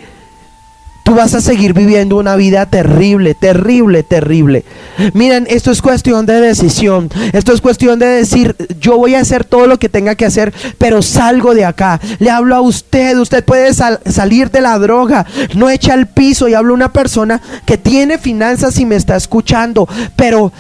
tú vas a seguir viviendo una vida terrible, terrible, terrible. Miren, esto es cuestión de decisión. Esto es cuestión de decir, yo voy a hacer todo lo que tenga que hacer, pero salgo de acá. Le hablo a usted. Usted puede salir de la droga, no echa al piso. Y hablo a una persona que tiene finanzas y me está escuchando, pero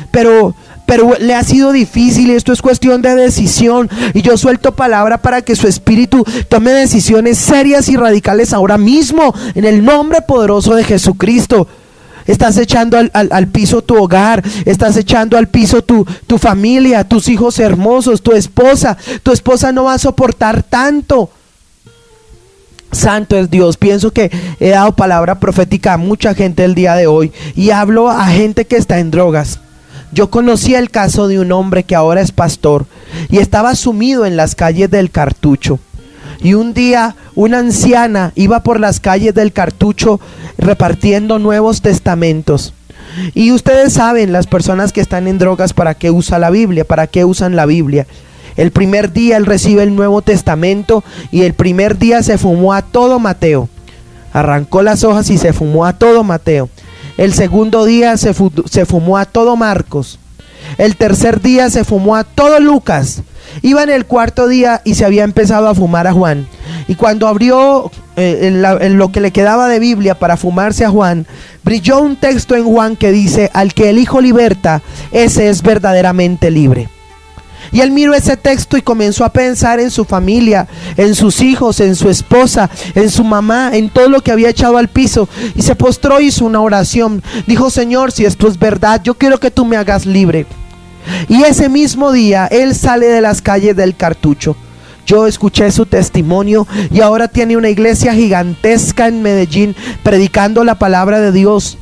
le ha sido difícil. Esto es cuestión de decisión, y yo suelto palabra para que su espíritu tome decisiones serias y radicales ahora mismo, en el nombre poderoso de Jesucristo. Estás echando al piso tu hogar, estás echando al piso tu familia, tus hijos hermosos, tu esposa no va a soportar tanto. Santo es Dios. Pienso que he dado palabra profética a mucha gente el día de hoy, y hablo a gente que está en drogas. Yo conocí el caso de un hombre que ahora es pastor y estaba sumido en las calles del Cartucho. Y un día una anciana iba por las calles del Cartucho repartiendo Nuevos Testamentos. Y ustedes saben, las personas que están en drogas, ¿para qué usan la Biblia? ¿Para qué usan la Biblia? El primer día él recibe el Nuevo Testamento, y el primer día se fumó a todo Mateo. Arrancó las hojas y se fumó a todo Mateo. El segundo día se fumó a todo Marcos. El tercer día se fumó a todo Lucas. Iba en el cuarto día y se había empezado a fumar a Juan. Y cuando abrió en lo que le quedaba de Biblia para fumarse a Juan, brilló un texto en Juan que dice: al que el Hijo liberta, ese es verdaderamente libre. Y él miró ese texto y comenzó a pensar en su familia, en sus hijos, en su esposa, en su mamá, en todo lo que había echado al piso. Y se postró y hizo una oración. Dijo: Señor, si esto es verdad, yo quiero que tú me hagas libre. Y ese mismo día él sale de las calles del Cartucho. Yo escuché su testimonio, y ahora tiene una iglesia gigantesca en Medellín predicando la palabra de Dios.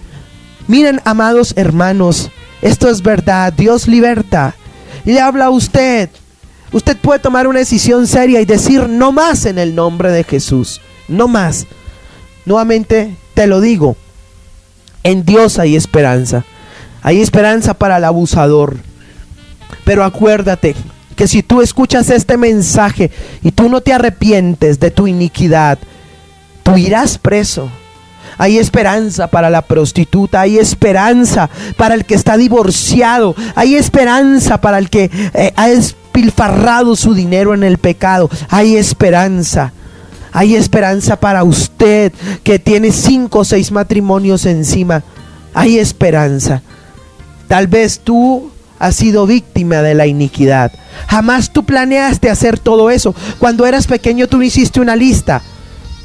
Miren, amados hermanos, esto es verdad. Dios liberta. Y le habla a usted. Usted puede tomar una decisión seria y decir: no más, en el nombre de Jesús. No más. Nuevamente te lo digo, en Dios hay esperanza. Hay esperanza para el abusador. Pero acuérdate que si tú escuchas este mensaje y tú no te arrepientes de tu iniquidad, tú irás preso. Hay esperanza para la prostituta, hay esperanza para el que está divorciado, hay esperanza para el que ha despilfarrado su dinero en el pecado. Hay esperanza para usted que tiene 5 o 6 matrimonios encima. Hay esperanza. Tal vez tú has sido víctima de la iniquidad. Jamás tú planeaste hacer todo eso. Cuando eras pequeño tú hiciste una lista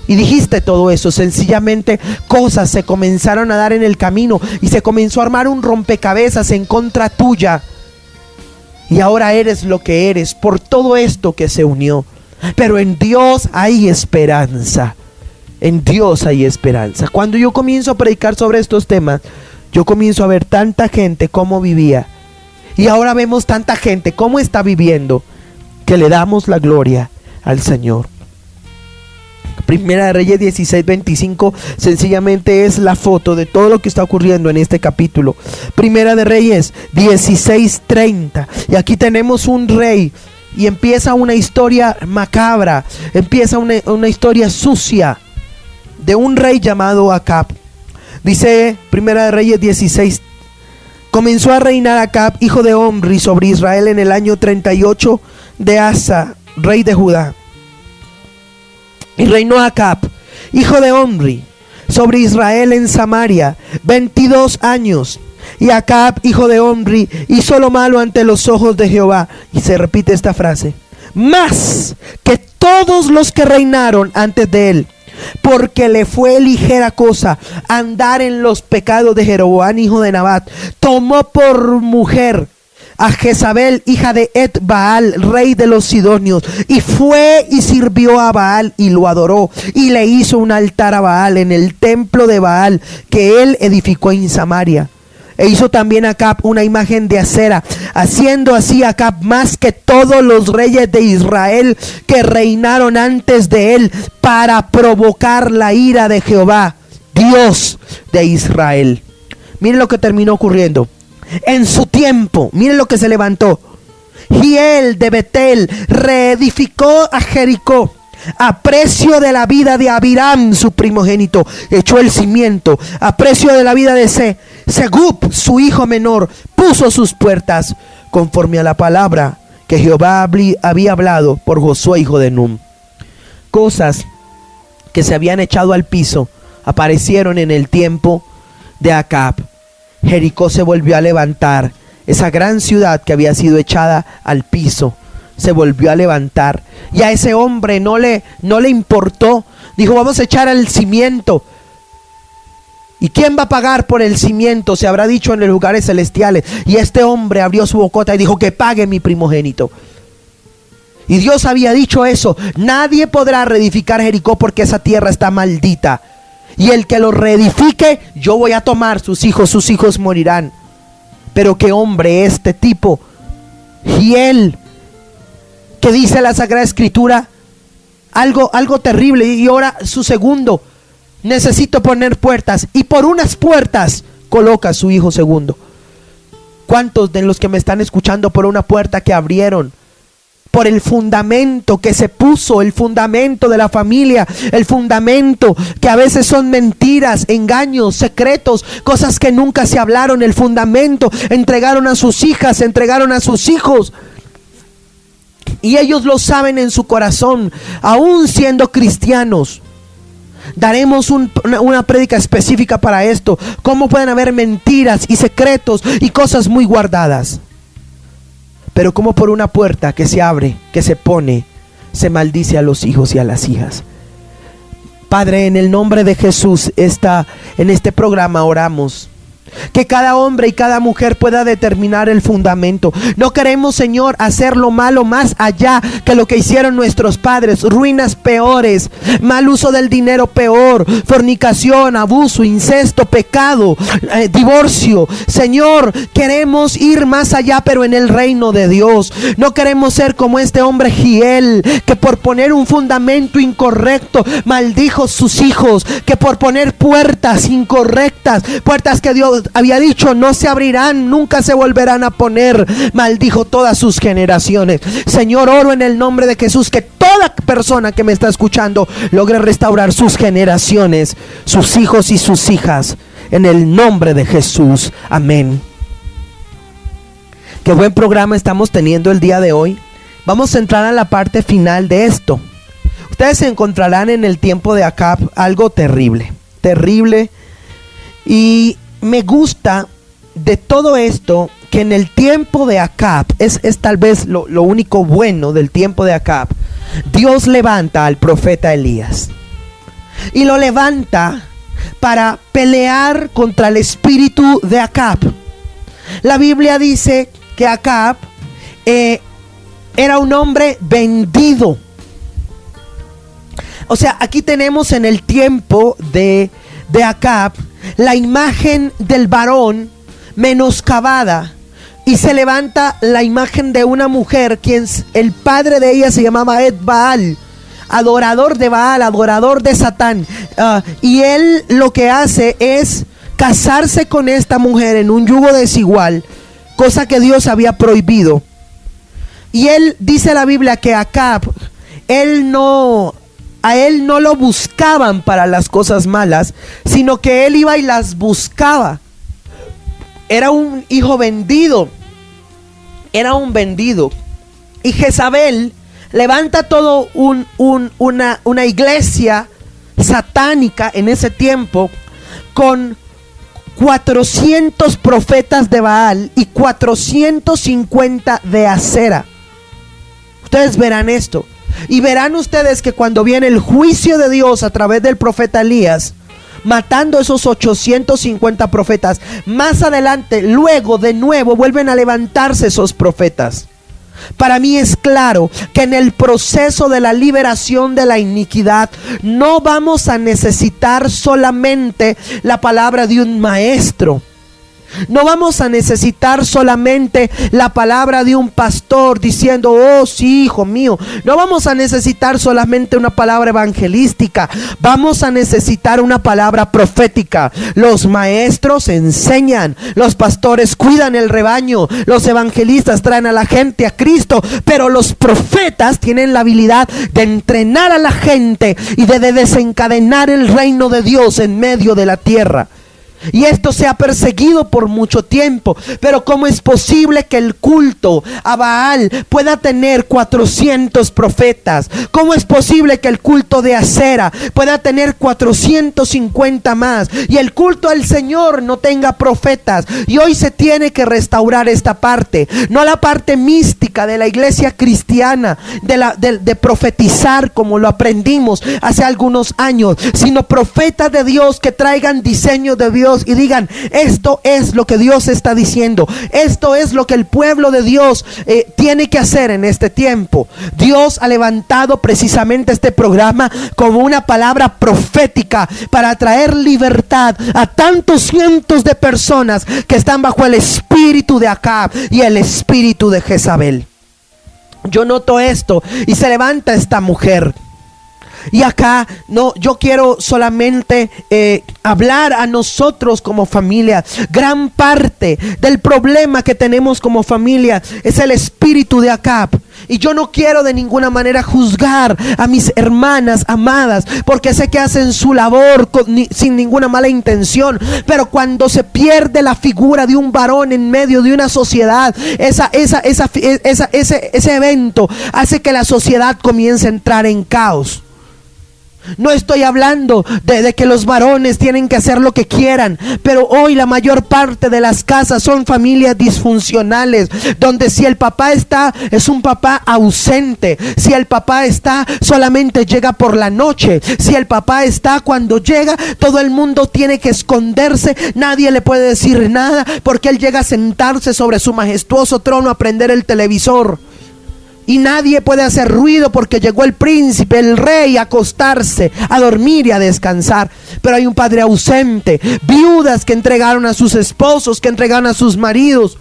y dijiste todo eso. Sencillamente cosas se comenzaron a dar en el camino y se comenzó a armar un rompecabezas en contra tuya, y ahora eres lo que eres por todo esto que se unió. Pero en Dios hay esperanza. En Dios hay esperanza. Cuando yo comienzo a predicar sobre estos temas, yo comienzo a ver tanta gente cómo vivía, y ahora vemos tanta gente cómo está viviendo, que le damos la gloria al Señor. Primera de Reyes 16:25 sencillamente es la foto de todo lo que está ocurriendo en este capítulo. Primera de Reyes 16:30, y aquí tenemos un rey Y empieza una historia macabra, empieza una historia sucia de un rey llamado Acab. Dice Primera de Reyes 16: comenzó a reinar Acab, hijo de Omri, sobre Israel en el año 38 de Asa, rey de Judá. Y reinó Acab, hijo de Omri, sobre Israel en Samaria 22 años. Y Acab, hijo de Omri, hizo lo malo ante los ojos de Jehová. Y se repite esta frase: más que todos los que reinaron antes de él, porque le fue ligera cosa andar en los pecados de Jeroboam, hijo de Nabat. Tomó por mujer a Jezabel, hija de Et-Baal, rey de los Sidonios, y fue y sirvió a Baal y lo adoró, y le hizo un altar a Baal en el templo de Baal que él edificó en Samaria. E hizo también Acab una imagen de acera, haciendo así Acab más que todos los reyes de Israel que reinaron antes de él, para provocar la ira de Jehová, Dios de Israel. Miren lo que terminó ocurriendo. En su tiempo, miren lo que se levantó. Hiel de Betel reedificó a Jericó a precio de la vida de Abiram, su primogénito. Echó el cimiento a precio de la vida de Segub, su hijo menor. Puso sus puertas conforme a la palabra que Jehová había hablado por Josué, hijo de Nun. Cosas que se habían echado al piso aparecieron en el tiempo de Acab. Jericó se volvió a levantar. Esa gran ciudad que había sido echada al piso se volvió a levantar. Y a ese hombre no le importó. Dijo: vamos a echar el cimiento. ¿Y quién va a pagar por el cimiento? Se habrá dicho en los lugares celestiales. Y este hombre abrió su bocota y dijo: que pague mi primogénito. Y Dios había dicho eso: nadie podrá reedificar Jericó porque esa tierra está maldita. Y el que lo reedifique, yo voy a tomar sus hijos morirán. Pero qué hombre este tipo. Hiel, que dice la Sagrada Escritura, algo terrible. Y ahora su segundo: necesito poner puertas, y por unas puertas coloca a su hijo segundo. ¿Cuántos de los que me están escuchando por una puerta que abrieron? Por el fundamento que se puso, el fundamento de la familia, el fundamento que a veces son mentiras, engaños, secretos, cosas que nunca se hablaron. El fundamento, entregaron a sus hijas, entregaron a sus hijos, y ellos lo saben en su corazón, aún siendo cristianos. Daremos una prédica específica para esto: cómo pueden haber mentiras y secretos y cosas muy guardadas. Pero como por una puerta que se abre, que se pone, se maldice a los hijos y a las hijas. Padre, en el nombre de Jesús, en este programa oramos que cada hombre y cada mujer pueda determinar el fundamento. No queremos, Señor, hacer lo malo más allá que lo que hicieron nuestros padres. Ruinas peores, mal uso del dinero peor, fornicación, abuso, incesto, pecado, divorcio. Señor, queremos ir más allá, pero en el reino de Dios. No queremos ser como este hombre Hiel, que por poner un fundamento incorrecto maldijo sus hijos, que por poner puertas incorrectas, puertas que Dios había dicho no se abrirán, nunca se volverán a poner, maldijo todas sus generaciones. Señor, oro en el nombre de Jesús que toda persona que me está escuchando logre restaurar sus generaciones, sus hijos y sus hijas, en el nombre de Jesús. Amén. Qué buen programa estamos teniendo el día de hoy. Vamos a entrar a la parte final de esto. Ustedes se encontrarán en el tiempo de Acab algo terrible, terrible. Y me gusta de todo esto que en el tiempo de Acab, es tal vez lo único bueno del tiempo de Acab. Dios levanta al profeta Elías y lo levanta para pelear contra el espíritu de Acab. La Biblia dice que Acab era un hombre vendido. O sea, aquí tenemos en el tiempo de Acab la imagen del varón menoscabada, y se levanta la imagen de una mujer, quien el padre de ella se llamaba Et-Baal, adorador de Baal, adorador de Satán, y él lo que hace es casarse con esta mujer en un yugo desigual, cosa que Dios había prohibido. Y él dice la Biblia que Acab, a él no lo buscaban para las cosas malas, sino que él iba y las buscaba. Era un hijo vendido, era un vendido. Y Jezabel levanta todo una iglesia satánica en ese tiempo con 400 profetas de Baal y 450 de Acera. Ustedes verán esto y verán ustedes que cuando viene el juicio de Dios a través del profeta Elías, matando esos 850 profetas, más adelante, luego de nuevo vuelven a levantarse esos profetas. Para mí es claro que en el proceso de la liberación de la iniquidad no vamos a necesitar solamente la palabra de un maestro. No vamos a necesitar solamente la palabra de un pastor diciendo, oh sí, hijo mío. No vamos a necesitar solamente una palabra evangelística. Vamos a necesitar una palabra profética. Los maestros enseñan, los pastores cuidan el rebaño, los evangelistas traen a la gente a Cristo, pero los profetas tienen la habilidad de entrenar a la gente y de desencadenar el reino de Dios en medio de la tierra. Y esto se ha perseguido por mucho tiempo. Pero ¿cómo es posible que el culto a Baal pueda tener 400 profetas? ¿Cómo es posible que el culto de Acera pueda tener 450 más? Y el culto al Señor no tenga profetas. Y hoy se tiene que restaurar esta parte. No la parte mística de la iglesia cristiana, de profetizar como lo aprendimos hace algunos años, sino profetas de Dios que traigan diseño de Dios y digan, esto es lo que Dios está diciendo, esto es lo que el pueblo de Dios tiene que hacer en este tiempo. Dios ha levantado precisamente este programa como una palabra profética para traer libertad a tantos cientos de personas que están bajo el espíritu de Acab y el espíritu de Jezabel. Yo noto esto y se levanta esta mujer. Y acá no, yo quiero solamente hablar a nosotros como familia. Gran parte del problema que tenemos como familia es el espíritu de Acab. Y yo no quiero de ninguna manera juzgar a mis hermanas amadas, porque sé que hacen su labor sin ninguna mala intención. Pero cuando se pierde la figura de un varón en medio de una sociedad, ese evento hace que la sociedad comience a entrar en caos. No estoy hablando de que los varones tienen que hacer lo que quieran, pero hoy la mayor parte de las casas son familias disfuncionales, donde si el papá está, es un papá ausente. Si el papá está, solamente llega por la noche. Si el papá está, cuando llega, todo el mundo tiene que esconderse. Nadie le puede decir nada, porque él llega a sentarse sobre su majestuoso trono a prender el televisor. Y nadie puede hacer ruido porque llegó el príncipe, el rey, a acostarse, a dormir y a descansar. Pero hay un padre ausente, viudas que entregaron a sus esposos, que entregaron a sus maridos.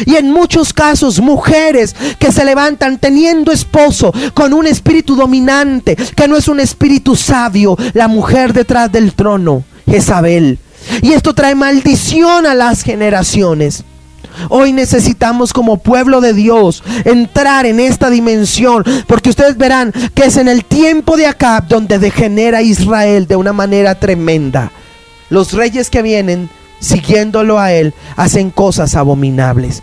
Y en muchos casos mujeres que se levantan teniendo esposo con un espíritu dominante, que no es un espíritu sabio. La mujer detrás del trono, Jezabel. Y esto trae maldición a las generaciones. Hoy necesitamos como pueblo de Dios entrar en esta dimensión, porque ustedes verán que es en el tiempo de Acab donde degenera Israel de una manera tremenda. Los reyes que vienen siguiéndolo a él hacen cosas abominables.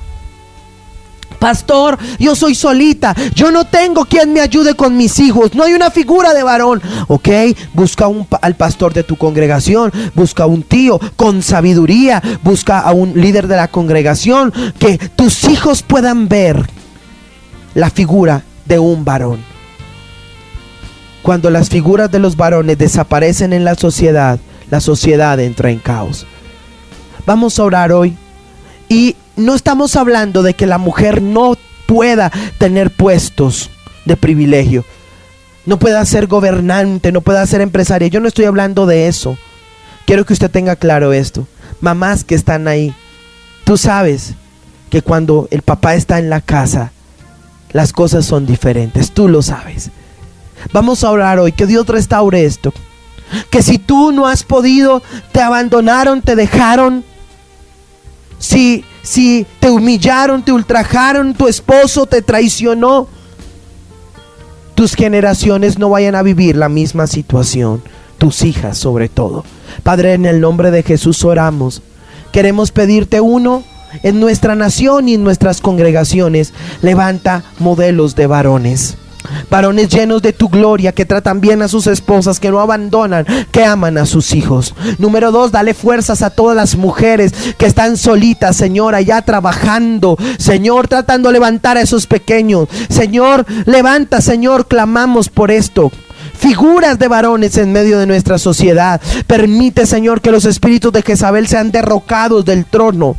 Pastor, yo soy solita, yo no tengo quien me ayude con mis hijos, no hay una figura de varón. Ok, busca al pastor de tu congregación, busca a un tío con sabiduría, busca a un líder de la congregación, que tus hijos puedan ver la figura de un varón. Cuando las figuras de los varones desaparecen en la sociedad entra en caos. Vamos a orar hoy. Y no estamos hablando de que la mujer no pueda tener puestos de privilegio, no pueda ser gobernante, no pueda ser empresaria. Yo no estoy hablando de eso. Quiero que usted tenga claro esto. Mamás que están ahí, tú sabes que cuando el papá está en la casa, las cosas son diferentes. Tú lo sabes. Vamos a orar hoy, que Dios restaure esto. Que si tú no has podido, te abandonaron, te dejaron. Si si te humillaron, te ultrajaron, tu esposo te traicionó, tus generaciones no vayan a vivir la misma situación, tus hijas sobre todo. Padre, en el nombre de Jesús oramos. Queremos pedirte, uno, en nuestra nación y en nuestras congregaciones, levanta modelos de varones. Varones llenos de tu gloria, que tratan bien a sus esposas, que no abandonan, que aman a sus hijos. Número 2, dale fuerzas a todas las mujeres que están solitas, Señor, allá trabajando, Señor, tratando de levantar a esos pequeños. Señor, levanta, Señor, clamamos por esto. Figuras de varones en medio de nuestra sociedad. Permite, Señor, que los espíritus de Jezabel sean derrocados del trono,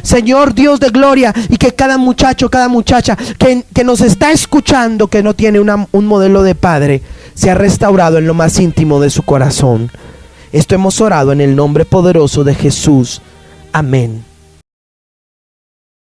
Señor Dios de gloria, y que cada muchacho, cada muchacha que nos está escuchando, que no tiene un modelo de padre, sea restaurado en lo más íntimo de su corazón. Esto hemos orado en el nombre poderoso de Jesús. Amén.